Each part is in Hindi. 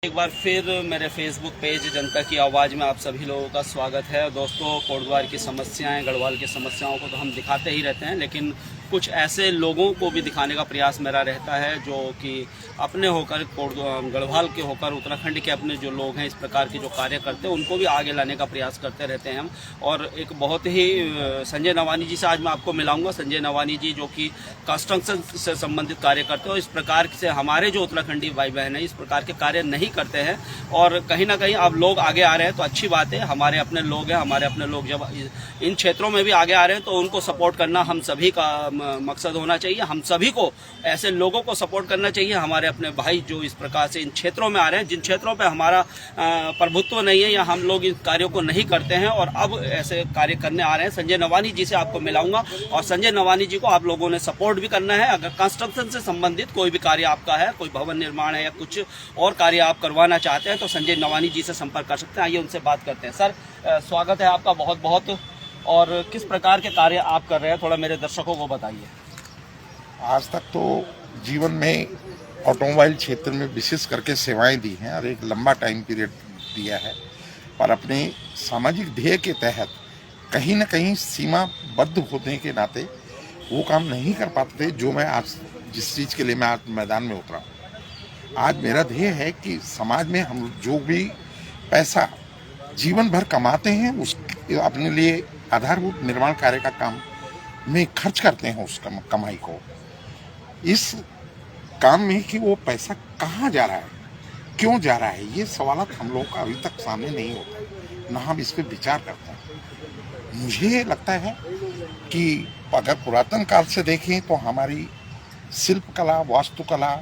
एक बार फिर मेरे फेसबुक पेज जनता की आवाज़ में आप सभी लोगों का स्वागत है। दोस्तों, कोटद्वार की समस्याएं, गढ़वाल की समस्याओं को तो हम दिखाते ही रहते हैं, लेकिन कुछ ऐसे लोगों को भी दिखाने का प्रयास मेरा रहता है जो कि अपने होकर गढ़वाल के होकर उत्तराखंड के अपने जो लोग हैं इस प्रकार के जो कार्य करते हैं उनको भी आगे लाने का प्रयास करते रहते हैं हम। और एक बहुत ही संजय नवानी जी से आज मैं आपको मिलाऊंगा। संजय नवानी जी जो कि कंस्ट्रक्शन से संबंधित कार्य करते हैं और इस प्रकार से हमारे जो उत्तराखंडी भाई बहन हैं इस प्रकार के कार्य नहीं करते हैं और कहीं ना कहीं अब लोग आगे आ रहे हैं तो अच्छी बात है। हमारे अपने लोग हैं, हमारे अपने लोग जब इन क्षेत्रों में भी आगे आ रहे हैं तो उनको सपोर्ट करना हम सभी का मकसद होना चाहिए। हम सभी को ऐसे लोगों को सपोर्ट करना चाहिए, हमारे अपने भाई जो इस प्रकार से इन क्षेत्रों में आ रहे हैं, जिन क्षेत्रों पे हमारा प्रभुत्व नहीं है या हम लोग इन कार्यों को नहीं करते हैं और अब ऐसे कार्य करने आ रहे हैं। संजय नवानी जी से आपको मिलाऊंगा और संजय नवानी जी को आप लोगों ने सपोर्ट भी करना है। अगर कंस्ट्रक्शन से संबंधित कोई भी कार्य आपका है, कोई भवन निर्माण है या कुछ और कार्य आप करवाना चाहते हैं तो संजय नवानी जी से संपर्क कर सकते हैं। आइए उनसे बात करते हैं। सर, स्वागत है आपका बहुत बहुत। और किस प्रकार के कार्य आप कर रहे हैं, थोड़ा मेरे दर्शकों को बताइए। आज तक तो जीवन में ऑटोमोबाइल क्षेत्र में विशेष करके सेवाएं दी हैं और एक लंबा टाइम पीरियड दिया है, पर अपने सामाजिक ध्येय के तहत कहीं न कहीं सीमाबद्ध होने के नाते वो काम नहीं कर पाते थे जो मैं आज जिस चीज़ के लिए मैं आज मैदान में उतरा हूँ। आज मेरा ध्येय है कि समाज में हम जो भी पैसा जीवन भर कमाते हैं उस अपने लिए आधारभूत निर्माण कार्य का काम में खर्च करते हैं, उस कमाई को इस काम में कि वो पैसा कहाँ जा रहा है, क्यों जा रहा है, ये सवालात हम लोगों का अभी तक सामने नहीं होता, ना हम इस पर विचार करते हैं। मुझे लगता है कि अगर पुरातन काल से देखें तो हमारी शिल्पकला, वास्तुकला,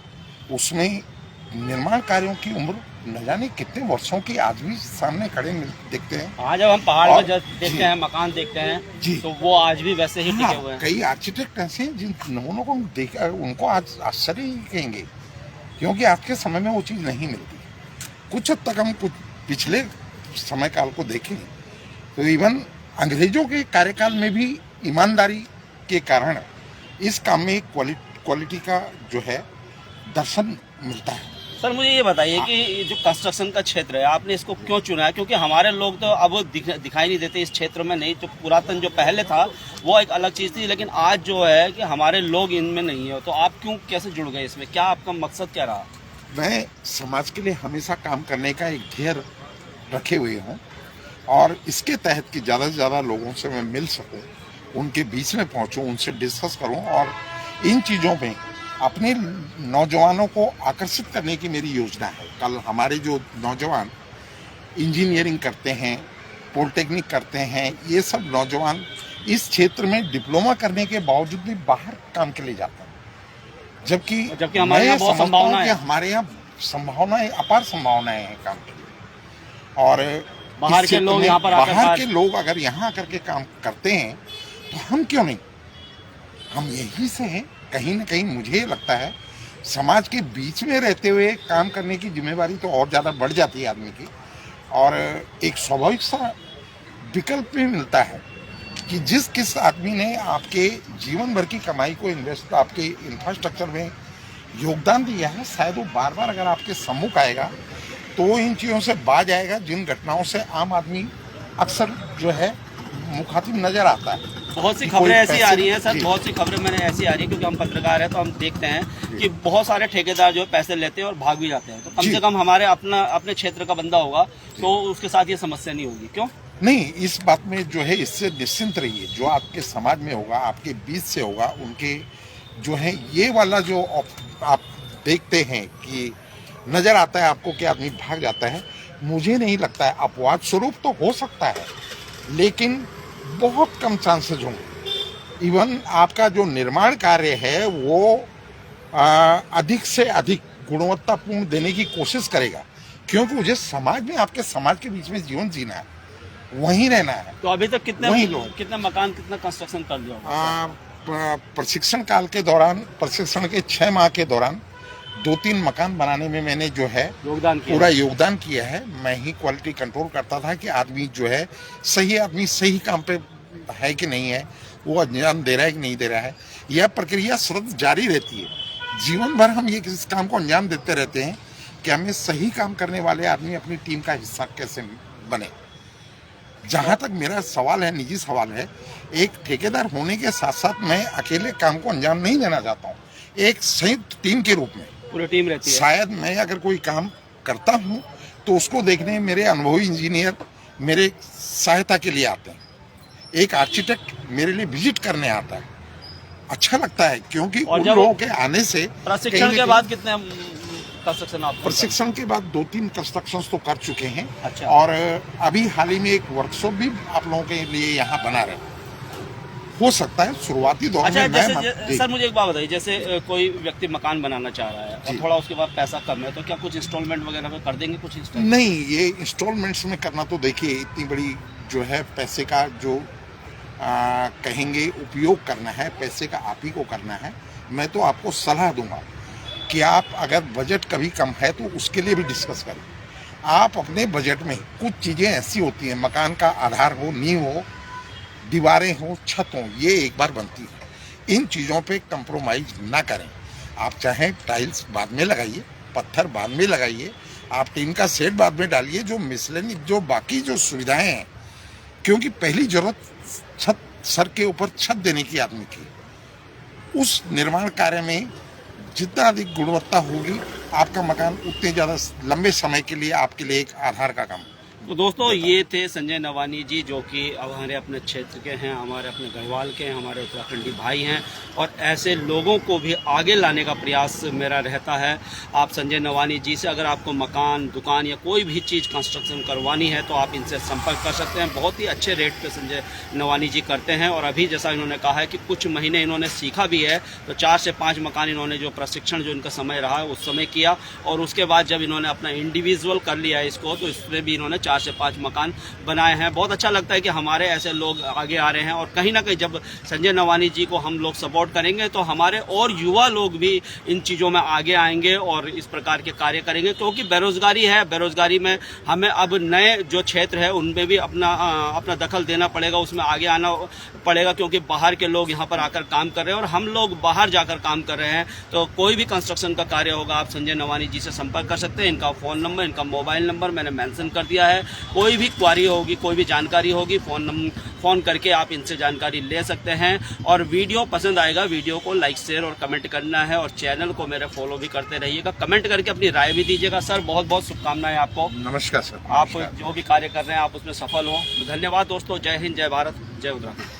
उसमें निर्माण कार्यों की उम्र न जाने कितने वर्षों की आज भी सामने खड़े दिखते हैं। आज जब हम पहाड़ में देखते हैं, मकान देखते हैं जी, तो वो आज भी वैसे ही टिके हुए हैं। कई आर्किटेक्ट ऐसे हैं जिन नमूनों को देखा उनको आज आश्चर्य ही कहेंगे, क्योंकि आज के समय में वो चीज़ नहीं मिलती। कुछ हद तक हम कुछ पिछले समय काल को देखें तो इवन अंग्रेजों के कार्यकाल में भी ईमानदारी के कारण इस काम में क्वालिटी का जो है दर्शन मिलता है। सर, मुझे ये बताइए कि जो कंस्ट्रक्शन का क्षेत्र है आपने इसको क्यों चुना है? क्योंकि हमारे लोग तो अब दिखाई नहीं देते इस क्षेत्र में, नहीं तो पुरातन जो पहले था वो एक अलग चीज़ थी, लेकिन आज जो है कि हमारे लोग इनमें नहीं है, तो आप क्यों कैसे जुड़ गए इसमें? क्या आपका मकसद क्या रहा? मैं समाज के लिए हमेशा काम करने का एक ध्येय रखे हुए हूँ और इसके तहत कि ज़्यादा से ज़्यादा लोगों से मैं मिल सकूँ, उनके बीच में पहुँचूँ, उनसे डिस्कस करूँ और इन चीज़ों में अपने नौजवानों को आकर्षित करने की मेरी योजना है। कल हमारे जो नौजवान इंजीनियरिंग करते हैं, पॉलिटेक्निक करते हैं, ये सब नौजवान इस क्षेत्र में डिप्लोमा करने के बावजूद भी बाहर काम के लिए जाते हैं, जबकि हमारे यहाँ बहुत संभावना है। हमारे यहाँ संभावनाएं, अपार संभावनाएं हैं काम के लिए। और बाहर के लोग यहाँ पर बाहर के लोग अगर यहाँ आकर के काम करते हैं तो हम क्यों नहीं? हम यही से हैं। कहीं ना कहीं मुझे लगता है समाज के बीच में रहते हुए काम करने की जिम्मेवारी तो और ज़्यादा बढ़ जाती है आदमी की, और एक स्वाभाविक सा विकल्प भी मिलता है कि किस आदमी ने आपके जीवन भर की कमाई को इन्वेस्ट आपके इंफ्रास्ट्रक्चर में योगदान दिया है, शायद वो बार बार अगर आपके सम्मुख आएगा तो इन चीज़ों से बाज आएगा जिन घटनाओं से आम आदमी अक्सर जो है मुखातिब नजर आता है। बहुत सी खबरें ऐसी आ रही हैं सर, बहुत सी खबरें मैंने ऐसी आ रही है, क्योंकि हम पत्रकार हैं तो हम देखते हैं कि बहुत सारे ठेकेदार जो है पैसे लेते हैं और भाग भी जाते हैं, तो कम से कम हमारे अपने क्षेत्र का बंदा होगा तो उसके साथ ये समस्या नहीं होगी। क्यों नहीं? इस बात में जो है इससे निश्चिंत रहिए। जो आपके समाज में होगा, आपके बीच से होगा, उनके जो है ये वाला जो आप देखते हैं कि नजर आता है आपको कि आदमी भाग जाता है, मुझे नहीं लगता है। अपवाद स्वरूप तो हो सकता है लेकिन बहुत कम चांसेज होंगे। इवन आपका जो निर्माण कार्य है वो अधिक से अधिक गुणवत्तापूर्ण देने की कोशिश करेगा, क्योंकि मुझे समाज में, आपके समाज के बीच में जीवन जीना है, वहीं रहना है। तो अभी तक कितने मकान, कितना कंस्ट्रक्शन कर दिया? प्रशिक्षण काल के दौरान, प्रशिक्षण के 6 माह के दौरान 2-3 मकान बनाने में मैंने जो है पूरा योगदान किया है। मैं ही क्वालिटी कंट्रोल करता था कि आदमी जो है सही आदमी सही काम पे है कि नहीं है, वो अंजाम दे रहा है कि नहीं दे रहा है। यह प्रक्रिया सतत जारी रहती है। जीवन भर हम ये इस काम को अंजाम देते रहते हैं क्या मैं सही काम करने वाले आदमी अपनी टीम का हिस्सा कैसे बने। जहां तक मेरा सवाल है, निजी सवाल है, एक ठेकेदार होने के साथ साथ मैं अकेले काम को अंजाम नहीं देना चाहता हूँ, एक संयुक्त टीम के रूप में पूरी टीम रहती है। शायद मैं अगर कोई काम करता हूँ तो उसको देखने मेरे अनुभवी इंजीनियर मेरे सहायता के लिए आते हैं, एक आर्किटेक्ट मेरे लिए विजिट करने आता है। अच्छा लगता है क्योंकि उन लोगों के आने से प्रशिक्षण के बाद कितने कंस्ट्रक्शन आप प्रशिक्षण के बाद 2-3 कंस्ट्रक्शन तो कर चुके हैं। अच्छा। और अभी हाल ही में एक वर्कशॉप भी आप लोगों के लिए यहाँ बना रहे, हो सकता है शुरुआती दौर अच्छा, में जैसे सर मुझे एक बात बताइए, जैसे कोई व्यक्ति मकान बनाना चाह रहा है और थोड़ा उसके बाद पैसा कम है, तो क्या कुछ इंस्टॉलमेंट वगैरह में कर देंगे? कुछ इंस्टॉलमेंट नहीं, ये इंस्टॉलमेंट्स में करना तो देखिए इतनी बड़ी जो है पैसे का जो कहेंगे उपयोग करना है, पैसे का आप ही को करना है। मैं तो आपको सलाह दूंगा कि आप अगर बजट कभी कम है तो उसके लिए भी डिस्कस करें। आप अपने बजट में कुछ चीज़ें ऐसी होती हैं, मकान का आधार हो, नींव हो, दीवारें हो, छत हो, ये एक बार बनती है। इन चीज़ों पे कंप्रोमाइज ना करें। आप चाहें टाइल्स बाद में लगाइए, पत्थर बाद में लगाइए, आप टीन का सेट बाद में डालिए, जो मिसलेनी जो बाकी जो सुविधाएं हैं, क्योंकि पहली जरूरत छत, सर के ऊपर छत देने की आदमी की। उस निर्माण कार्य में जितना अधिक गुणवत्ता होगी, आपका मकान उतने ज़्यादा लंबे समय के लिए आपके लिए एक आधार का काम। तो दोस्तों ये थे संजय नवानी जी, जो कि हमारे अपने क्षेत्र के हैं, हमारे अपने गढ़वाल के हैं, हमारे उत्तराखंडी भाई हैं, और ऐसे लोगों को भी आगे लाने का प्रयास मेरा रहता है। आप संजय नवानी जी से अगर आपको मकान, दुकान या कोई भी चीज़ कंस्ट्रक्शन करवानी है तो आप इनसे संपर्क कर सकते हैं। बहुत ही अच्छे रेट पे संजय नवानी जी करते हैं। और अभी जैसा इन्होंने कहा है कि कुछ महीने इन्होंने सीखा भी है, तो 4 से 5 मकान इन्होंने जो प्रशिक्षण जो इनका समय रहा है उस समय किया, और उसके बाद जब इन्होंने अपना इंडिविजुअल कर लिया है इसको, तो इसमें भी इन्होंने 4 से 5 मकान बनाए हैं। बहुत अच्छा लगता है कि हमारे ऐसे लोग आगे आ रहे हैं, और कहीं ना कहीं जब संजय नवानी जी को हम लोग सपोर्ट करेंगे तो हमारे और युवा लोग भी इन चीज़ों में आगे आएंगे और इस प्रकार के कार्य करेंगे। क्योंकि बेरोजगारी है, बेरोजगारी में हमें अब नए जो क्षेत्र है उनमें भी अपना दखल देना पड़ेगा, उसमें आगे आना पड़ेगा, क्योंकि बाहर के लोग यहाँ पर आकर काम कर रहे हैं और हम लोग बाहर जाकर काम कर रहे हैं। तो कोई भी कंस्ट्रक्शन का कार्य होगा, आप संजय नवानी जी से संपर्क कर सकते हैं। इनका फ़ोन नंबर, इनका मोबाइल नंबर मैंने मेंशन कर दिया है। कोई भी क्वारी होगी, कोई भी जानकारी होगी, फ़ोन करके आप इनसे जानकारी ले सकते हैं। और वीडियो पसंद आएगा, वीडियो को लाइक, शेयर और कमेंट करना है, और चैनल को मेरे फॉलो भी करते रहिएगा। कमेंट करके अपनी राय भी दीजिएगा। सर बहुत बहुत शुभकामनाएं आपको। नमस्कार सर। आप जो भी कार्य कर रहे हैं आप उसमें सफल हो। धन्यवाद दोस्तों। जय हिंद, जय भारत, जय उत्तराखंड।